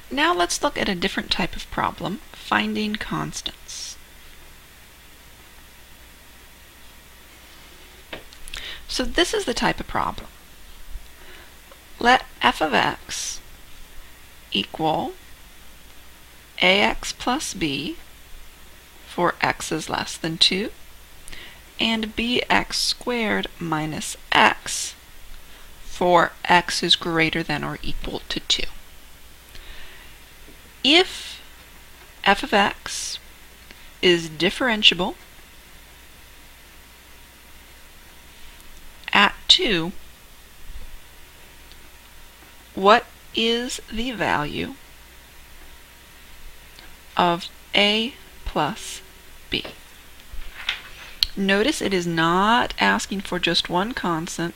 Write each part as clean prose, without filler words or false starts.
Now let's look at a different type of problem, finding constants. So this is the type of problem. Let f of x equal ax plus b for x is less than 2, and bx squared minus x for x is greater than or equal to 2. If f of x is differentiable at 2, what is the value of a plus b? Notice it is not asking for just one constant.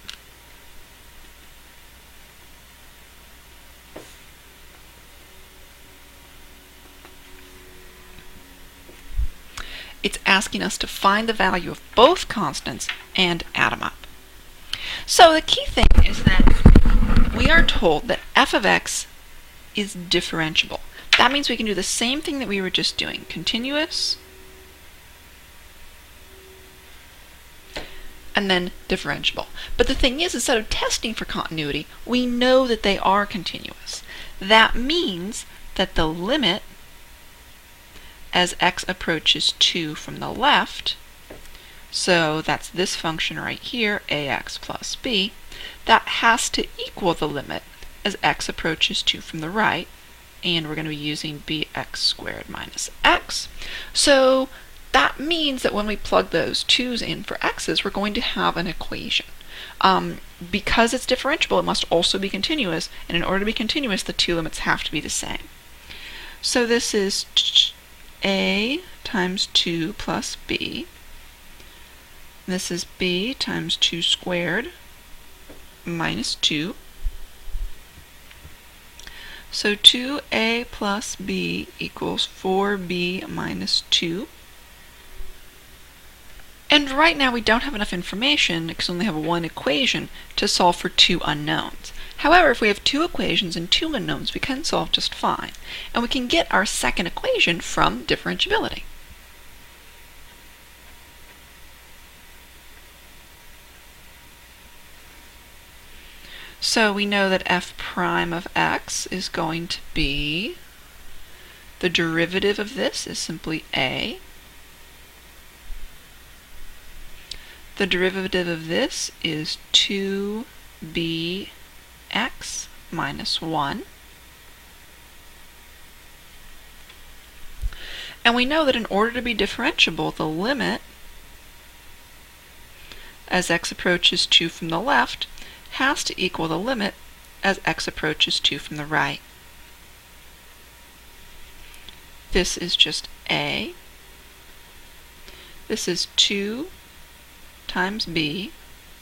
It's asking us to find the value of both constants and add them up. So the key thing is that we are told that f of x is differentiable. That means we can do the same thing that we were just doing. Continuous, and then differentiable. But the thing is, instead of testing for continuity, we know that they are continuous. That means that the limit as x approaches 2 from the left, so that's this function right here, ax plus b, that has to equal the limit as x approaches 2 from the right, and we're going to be using bx squared minus x. So that means that when we plug those 2's in for x's, we're going to have an equation. Because it's differentiable, it must also be continuous, and in order to be continuous, the two limits have to be the same. So this is a times 2 plus b. This is b times 2 squared minus 2. So 2a plus b equals 4b minus 2. And right now we don't have enough information, because we only have one equation, to solve for two unknowns. However, if we have two equations and two unknowns, we can solve just fine. And we can get our second equation from differentiability. So we know that f prime of x is going to be, the derivative of this is simply a. The derivative of this is 2bx minus 1. And we know that in order to be differentiable, the limit as x approaches 2 from the left has to equal the limit as x approaches 2 from the right. This is just a. This is 2 times b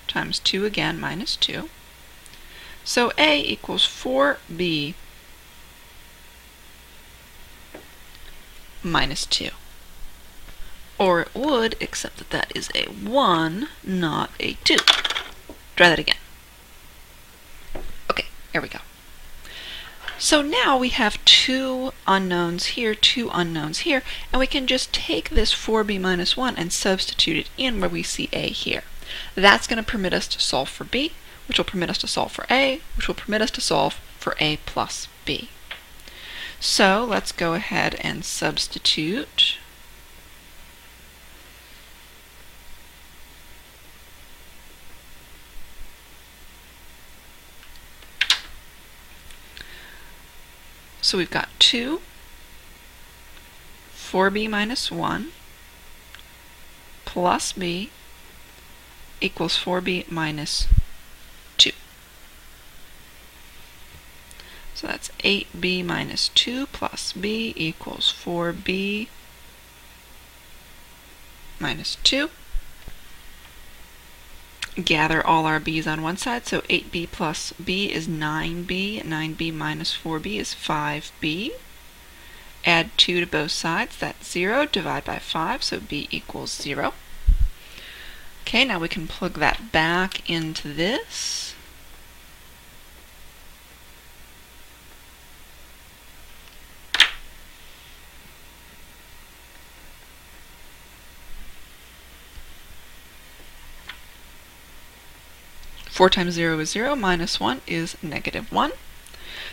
times 2 again minus 2. So a equals 4b minus 2. Or it would, except that that is a 1, not a 2. Try that again. Okay, here we go. So now we have two unknowns here, two unknowns here, and we can just take this 4b minus 1 and substitute it in where we see a here. That's going to permit us to solve for b, which will permit us to solve for a, which will permit us to solve for a plus b. So let's go ahead and substitute. So we've got 2, 4b minus 1 plus b equals 4b minus 2. So that's 8b minus 2 plus b equals 4b minus 2. Gather all our b's on one side, so 8b plus b is 9b, 9b minus 4b is 5b. Add 2 to both sides, that's 0, divide by 5, so b equals 0. Okay, now we can plug that back into this. 4 times 0 is 0, minus 1 is negative 1.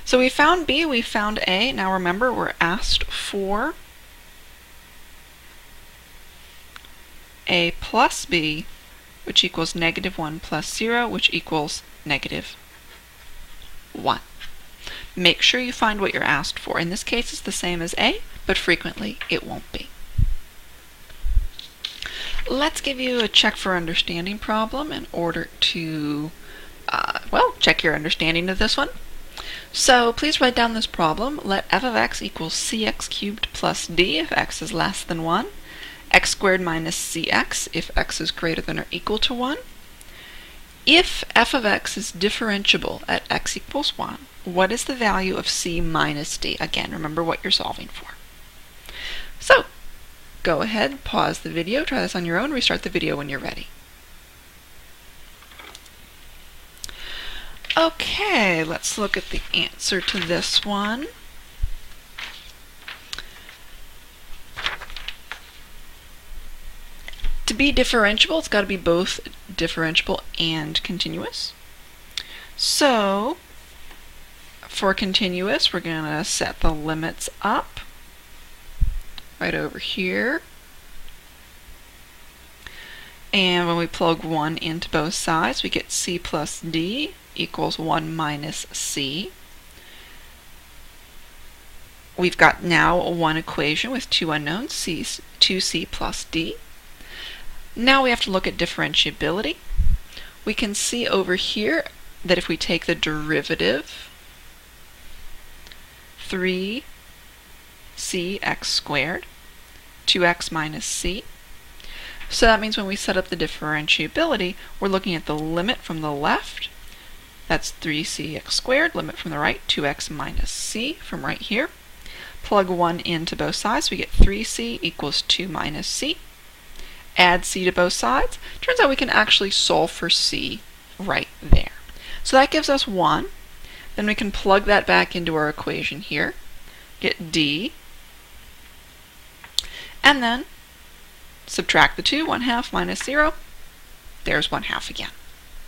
So we found b, we found a. Now remember, we're asked for a plus b, which equals negative 1 plus 0, which equals negative 1. Make sure you find what you're asked for. In this case, it's the same as a, but frequently it won't be. Let's give you a check for understanding problem in order to, check your understanding of this one. So please write down this problem. Let f of x equals cx cubed plus d if x is less than 1, x squared minus cx if x is greater than or equal to 1. If f of x is differentiable at x equals 1, what is the value of c minus d? Again, remember what you're solving for. So, go ahead, pause the video, try this on your own, restart the video when you're ready. Okay, let's look at the answer to this one. To be differentiable, it's got to be both differentiable and continuous. So, for continuous, we're going to set the limits up right over here. And when we plug 1 into both sides, we get c plus d equals 1 minus c. We've got now one equation with two unknowns, 2c plus d. Now we have to look at differentiability. We can see over here that if we take the derivative, 3cx squared, 2x minus c. So that means when we set up the differentiability, we're looking at the limit from the left. That's 3cx squared, limit from the right, 2x minus c from right here. Plug 1 into both sides, we get 3c equals 2 minus c. Add c to both sides. Turns out we can actually solve for c right there. So that gives us 1. Then we can plug that back into our equation here, get d, and then subtract the 2, 1/2 minus 0. There's 1/2 again.